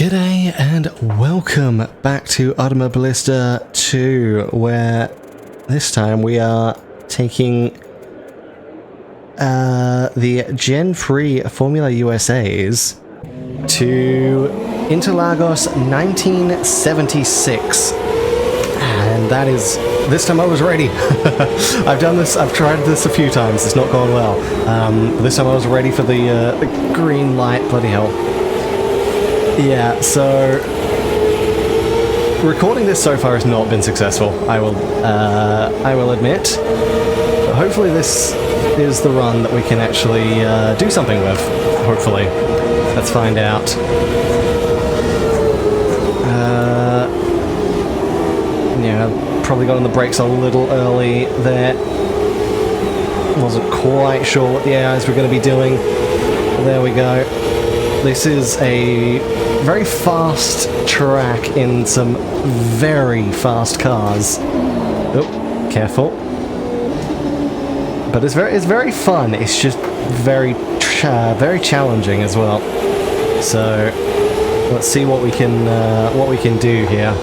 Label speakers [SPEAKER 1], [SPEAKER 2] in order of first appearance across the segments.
[SPEAKER 1] G'day and welcome back to Automobilista 2, where this time we are taking the Gen 3 Formula USAs to Interlagos 1976. And that is, this time I was ready. I've done this, I've tried this a few times, it's not gone well. This time I was ready for the green light, bloody hell. Yeah, so recording this so far has not been successful, I will admit. But hopefully this is the run that we can actually do something with, hopefully. Let's find out. Yeah, probably got on the brakes a little early there. Wasn't quite sure what the AIs were going to be doing. There we go. This is a very fast track in some very fast cars. Oh, careful. But it's very fun. It's just very challenging as well. So let's see what we can do here.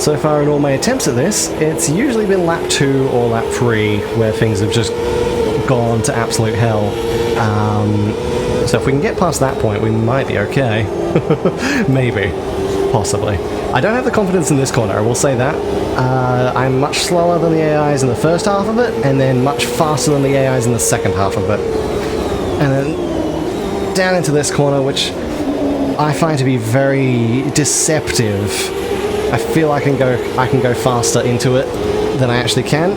[SPEAKER 1] So far in all my attempts at this, it's usually been lap 2 or lap 3 where things have just gone to absolute hell. So if we can get past that point, we might be okay. Maybe. Possibly. I don't have the confidence in this corner, I will say that. I'm much slower than the AIs in the first half of it, and then much faster than the AIs in the second half of it. And then down into this corner, which I find to be very deceptive. I feel I can go faster into it than I actually can.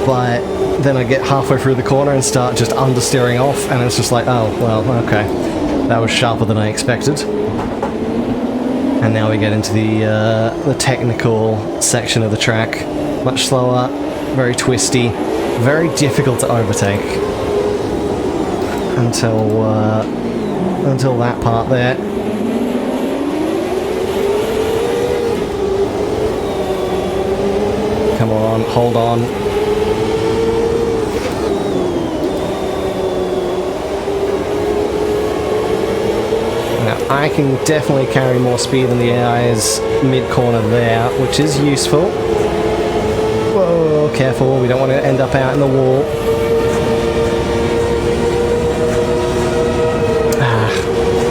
[SPEAKER 1] But then I get halfway through the corner and start just understeering off, and it's just like, oh, well, okay. That was sharper than I expected. And now we get into the technical section of the track. Much slower, very twisty, very difficult to overtake. Until that part there. Come on, hold on. I can definitely carry more speed than the AI's mid-corner there, which is useful. Whoa, careful, we don't want to end up out in the wall.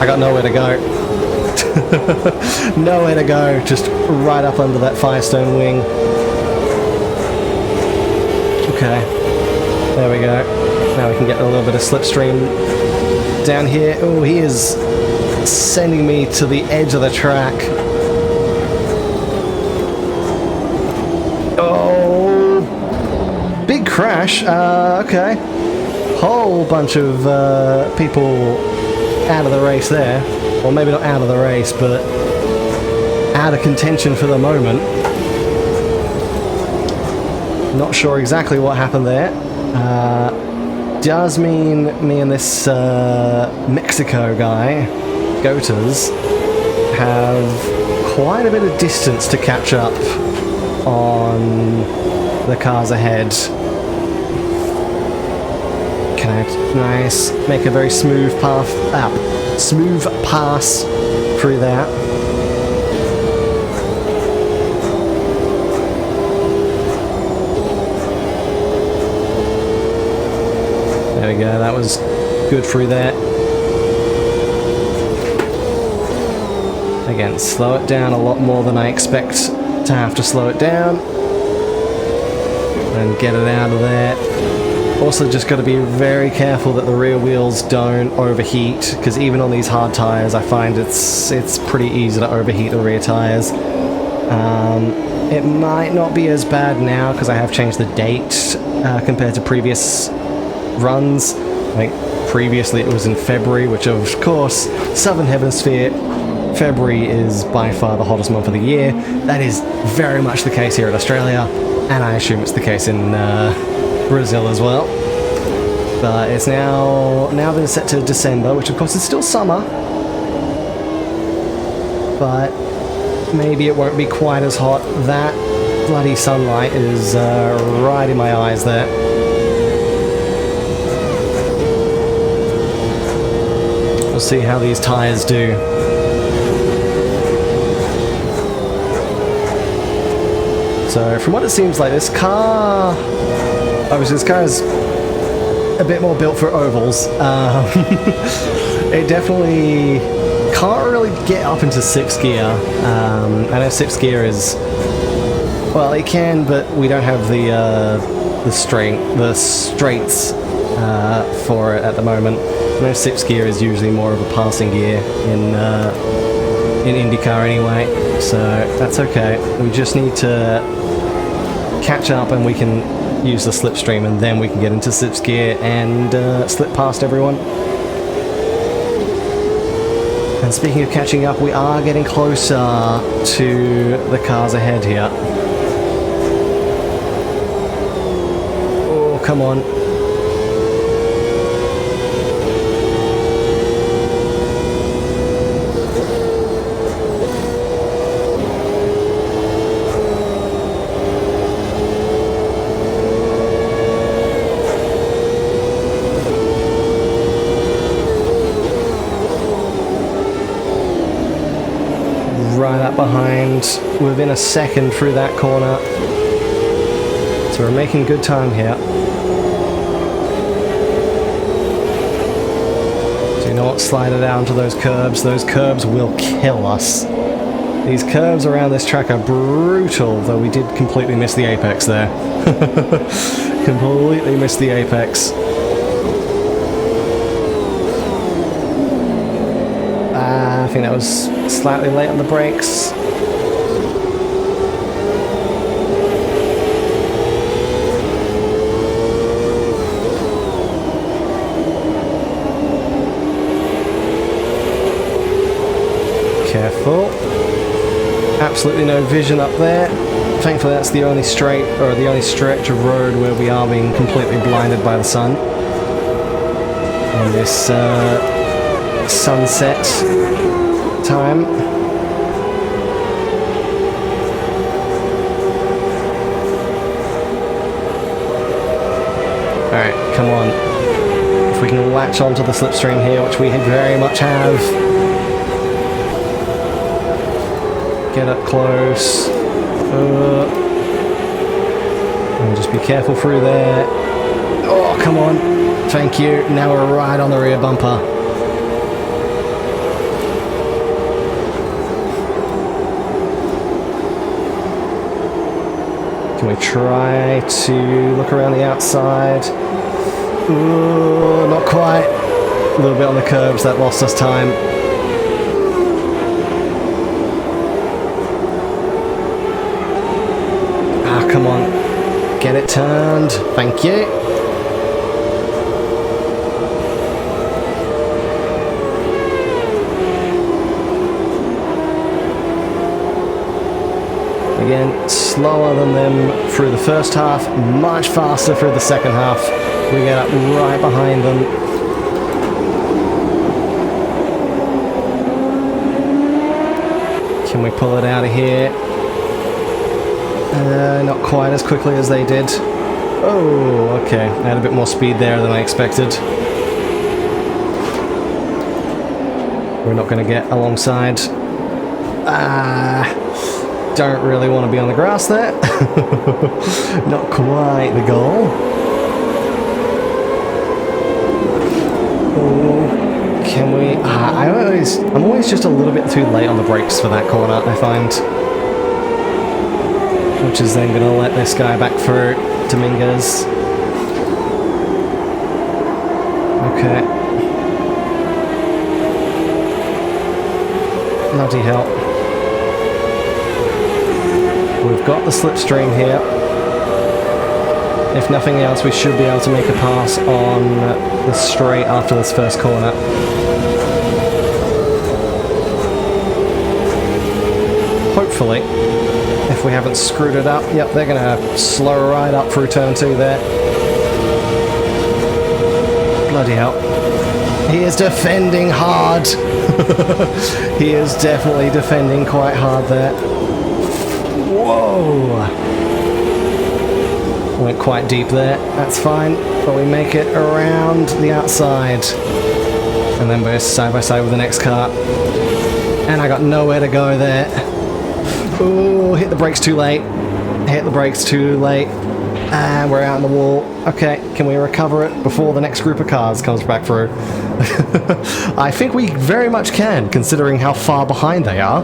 [SPEAKER 1] I got nowhere to go. Nowhere to go, just right up under that Firestone wing. Okay, there we go. Now we can get a little bit of slipstream down here. Oh, he is sending me to the edge of the track. Oh, big crash. Okay, whole bunch of people out of the race there. Well, maybe not out of the race, but out of contention for the moment. Not sure exactly what happened there. Does mean me and this Mexico guy, Gotas, have quite a bit of distance to catch up on the cars ahead. Can I nice make a very smooth pass through that? There we go, that was good through that. Again, slow it down a lot more than I expect to have to slow it down. And get it out of there. Also just got to be very careful that the rear wheels don't overheat, because even on these hard tyres I find it's pretty easy to overheat the rear tyres. It might not be as bad now because I have changed the date compared to previous runs. Like previously it was in February, which of course, Southern Hemisphere, February is by far the hottest month of the year. That is very much the case here in Australia, and I assume it's the case in Brazil as well. But it's now been set to December, which of course is still summer. But maybe it won't be quite as hot. That bloody sunlight is right in my eyes there. We'll see how these tyres do. So from what it seems like, this car... Obviously this car is a bit more built for ovals. It definitely can't really get up into 6th gear. I know 6th gear is... Well, it can, but we don't have the straights for it at the moment. I know 6th gear is usually more of a passing gear in IndyCar anyway, so that's okay. We just need to catch up and we can use the slipstream, and then we can get into 6th gear and slip past everyone. And speaking of catching up, we are getting closer to the cars ahead here. Oh, come on. Right up behind, within a second through that corner. So we're making good time here. Do not slide it down to those curbs. Those curbs will kill us. These curves around this track are brutal, though we did completely miss the apex there. Completely missed the apex. I think that was slightly late on the brakes. Careful. Absolutely no vision up there. Thankfully that's the only straight, or the only stretch of road where we are being completely blinded by the sun. And this sunset time. Alright, come on. If we can latch onto the slipstream here, which we very much have. Get up close. And just be careful through there. Oh, come on. Thank you. Now we're right on the rear bumper. Can we try to look around the outside? Ooh, not quite. A little bit on the curbs, that lost us time. Ah, come on. Get it turned. Thank you. Again, slower than them through the first half, much faster through the second half. We get up right behind them. Can we pull it out of here? Not quite as quickly as they did. Oh, okay. I had a bit more speed there than I expected. We're not going to get alongside. Don't really want to be on the grass there. Not quite the goal. Oh, can we... I'm always just a little bit too late on the brakes for that corner, I find. Which is then going to let this guy back through, Dominguez. Okay. Bloody hell. We've got the slipstream here. If nothing else, we should be able to make a pass on the straight after this first corner. Hopefully, if we haven't screwed it up. Yep, they're going to slow right up through turn 2 there. Bloody hell. He is defending hard. He is definitely defending quite hard there. Whoa! Went quite deep there, that's fine, but we make it around the outside. And then we're side by side with the next car. And I got nowhere to go there. Ooh, hit the brakes too late. Hit the brakes too late. And we're out in the wall. Okay, can we recover it before the next group of cars comes back through? I think we very much can, considering how far behind they are.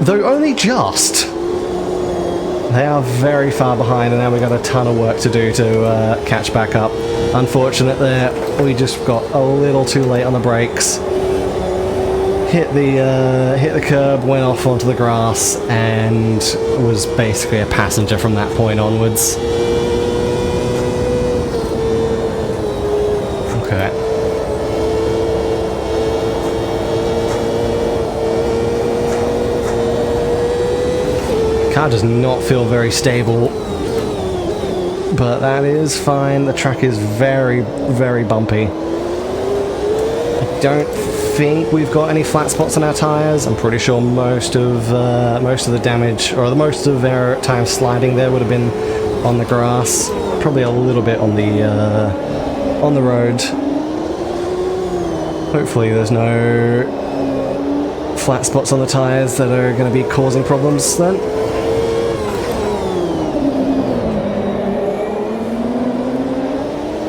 [SPEAKER 1] Though only just. They are very far behind, and now we've got a ton of work to do to catch back up. Unfortunate there, we just got a little too late on the brakes. Hit the curb, went off onto the grass, and was basically a passenger from that point onwards. Okay. Car does not feel very stable, but that is fine. The track is very, very bumpy. I don't think we've got any flat spots on our tires. I'm pretty sure most of the damage, or the most of our time sliding there, would have been on the grass. Probably a little bit on the road. Hopefully there's no flat spots on the tires that are going to be causing problems then.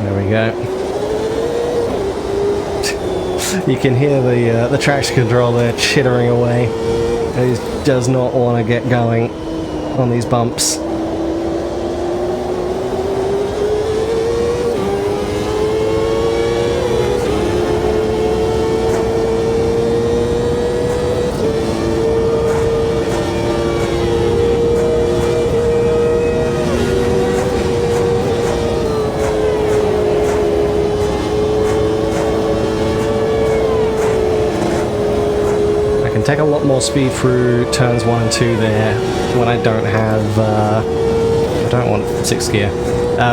[SPEAKER 1] There we go. You can hear the traction controller chittering away. He does not want to get going on these bumps. Take a lot more speed through turns 1 and 2 there when I don't have I don't want 6th gear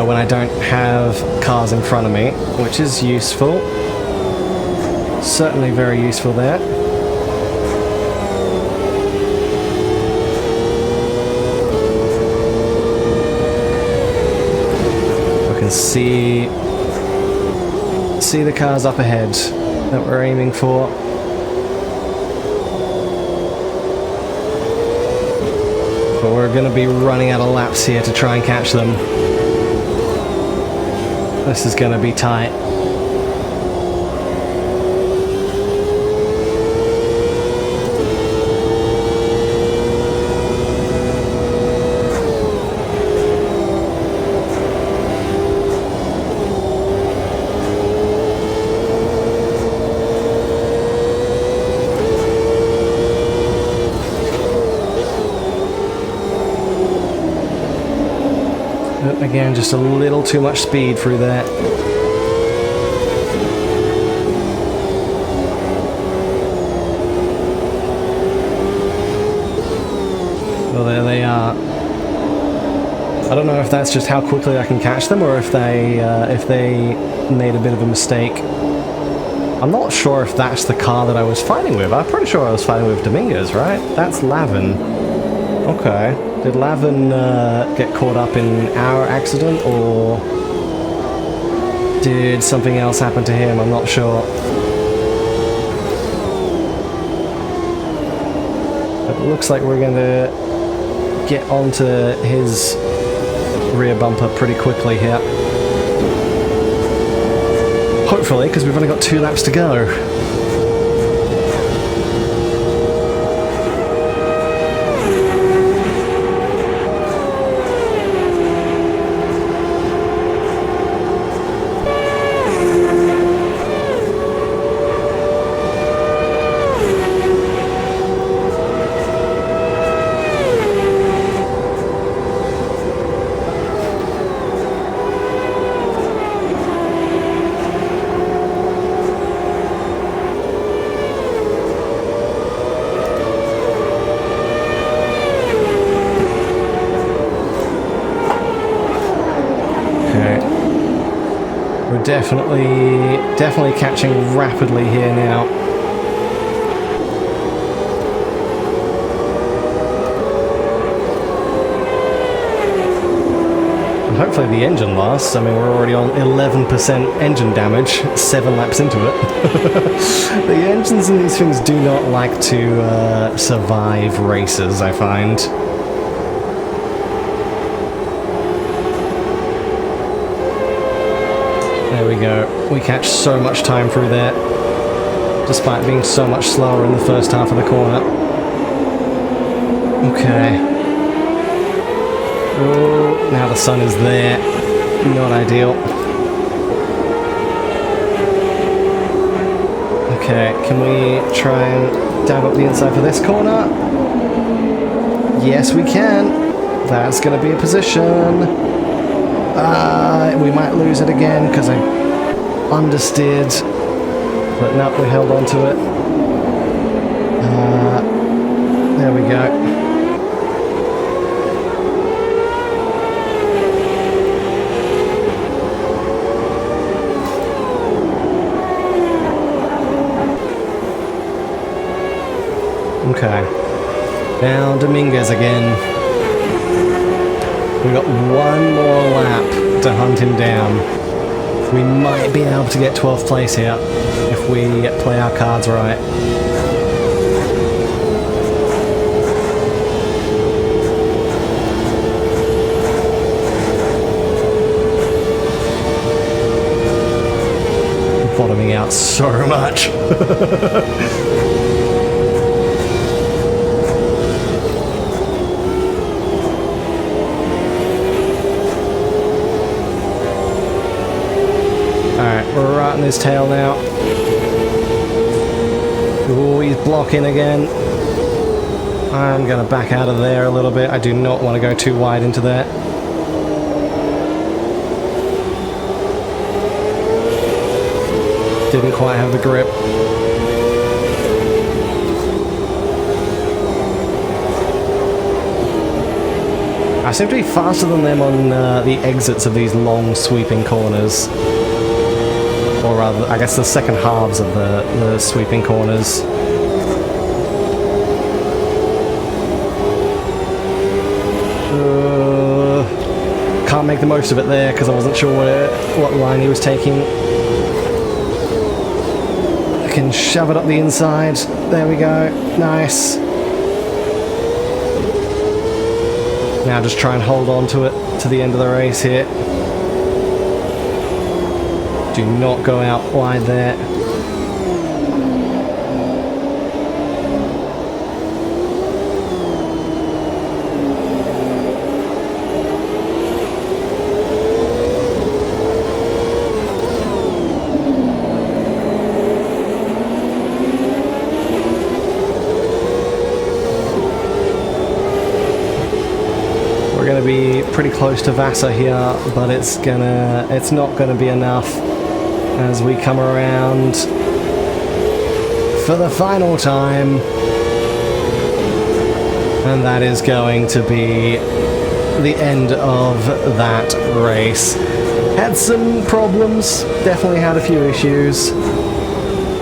[SPEAKER 1] when I don't have cars in front of me, which is useful, certainly very useful there. I can see the cars up ahead that we're aiming for. But we're going to be running out of laps here to try and catch them. This is going to be tight. Again, just a little too much speed through there. Well, there they are. I don't know if that's just how quickly I can catch them, or if they made a bit of a mistake. I'm not sure if that's the car that I was fighting with. I'm pretty sure I was fighting with Dominguez, right? That's Lavin. Okay. Did Lavin get caught up in our accident, or did something else happen to him? I'm not sure. It looks like we're going to get onto his rear bumper pretty quickly here. Hopefully, because we've only got 2 laps to go. Definitely catching rapidly here now. And hopefully the engine lasts. I mean, we're already on 11% engine damage, 7 laps into it. The engines in these things do not like to survive races, I find. There we go. We catch so much time through there, despite being so much slower in the first half of the corner. Okay. Oh, now the sun is there. Not ideal. Okay, can we try and dive up the inside for this corner? Yes, we can. That's going to be a position. We might lose it again because I understeered, but no, we held on to it. There we go. Okay. Now Dominguez again. We got one more lap to hunt him down. We might be able to get 12th place here if we play our cards right. Bottoming out so much. We're right on his tail now. Oh, he's blocking again. I'm going to back out of there a little bit. I do not want to go too wide into that. Didn't quite have the grip. I seem to be faster than them on the exits of these long sweeping corners. Or rather, I guess the second halves of the sweeping corners. Can't make the most of it there because I wasn't sure what line he was taking. I can shove it up the inside. There we go. Nice. Now just try and hold on to it to the end of the race here. Do not go out wide there. We're going to be pretty close to Vassar here, but it's not gonna be enough. As we come around for the final time, and that is going to be the end of that race. Had some problems, definitely had a few issues,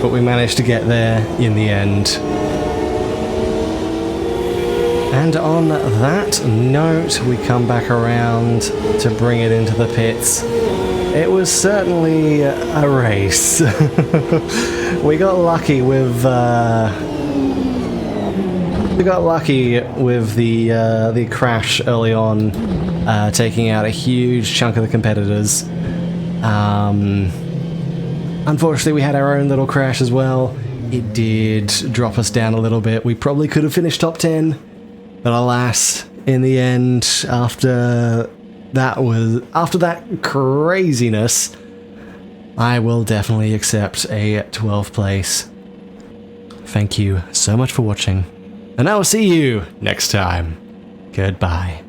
[SPEAKER 1] but we managed to get there in the end. And on that note, we come back around to bring it into the pits. It was certainly a race. We got lucky with the crash early on, taking out a huge chunk of the competitors. Unfortunately, we had our own little crash as well. It did drop us down a little bit. We probably could have finished top 10, but alas, in the end, after that craziness, I will definitely accept a 12th place. Thank you so much for watching, and I will see you next time. Goodbye.